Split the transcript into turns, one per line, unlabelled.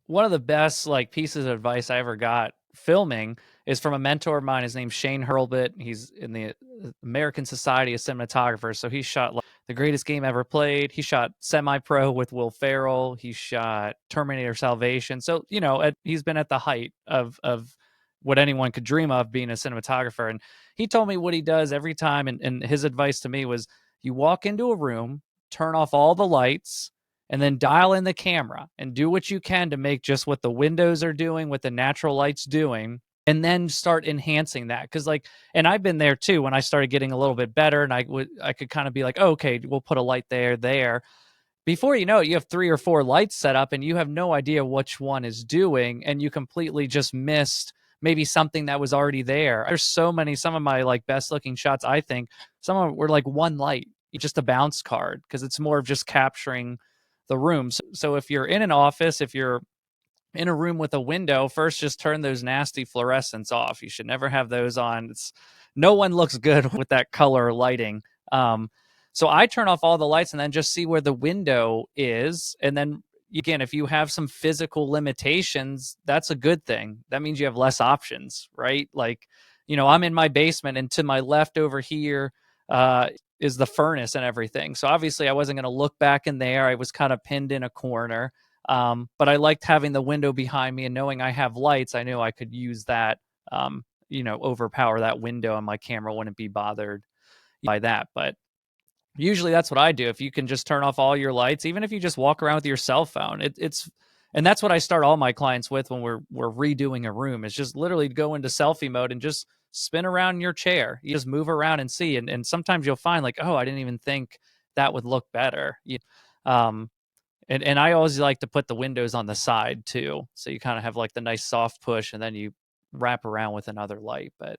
one of the best like pieces of advice I ever got filming is from a mentor of mine. His name's Shane Hurlbut. He's in the American Society of Cinematographers. So he shot like the greatest game ever played. He shot Semi-Pro with Will Ferrell. He shot Terminator Salvation. So, you know, he's been at the height of what anyone could dream of being a cinematographer. And he told me what he does every time. And his advice to me was you walk into a room, turn off all the lights, and then dial in the camera and do what you can to make just what the windows are doing, what the natural light's doing, and then start enhancing that. Cause like, and I've been there too when I started getting a little bit better and I could kind of be like, oh, okay, we'll put a light there. Before you know it, you have 3 or 4 lights set up and you have no idea which one is doing. And you completely just missed maybe something that was already there. There's so many, some of my like best looking shots, I think some of them were like one light, just a bounce card. Cause it's more of just capturing the room. So if you're in an office, if you're in a room with a window, first just turn those nasty fluorescents off. You should never have those on. No one looks good with that color lighting. So I turn off all the lights and then just see where the window is. And then again, if you have some physical limitations, that's a good thing. That means you have less options, right? Like, you know, I'm in my basement and to my left over here is the furnace and everything. So obviously I wasn't going to look back in there. I was kind of pinned in a corner. But I liked having the window behind me and knowing I have lights. I knew I could use that, you know, overpower that window and my camera wouldn't be bothered by that. But usually that's what I do. If you can just turn off all your lights, even if you just walk around with your cell phone, and that's what I start all my clients with when we're redoing a room. Is just literally go into selfie mode and just spin around in your chair. You just move around and see, and sometimes you'll find like, oh, I didn't even think that would look better. Um, and I always like to put the windows on the side too, so you kind of have like the nice soft push, and then you wrap around with another light. But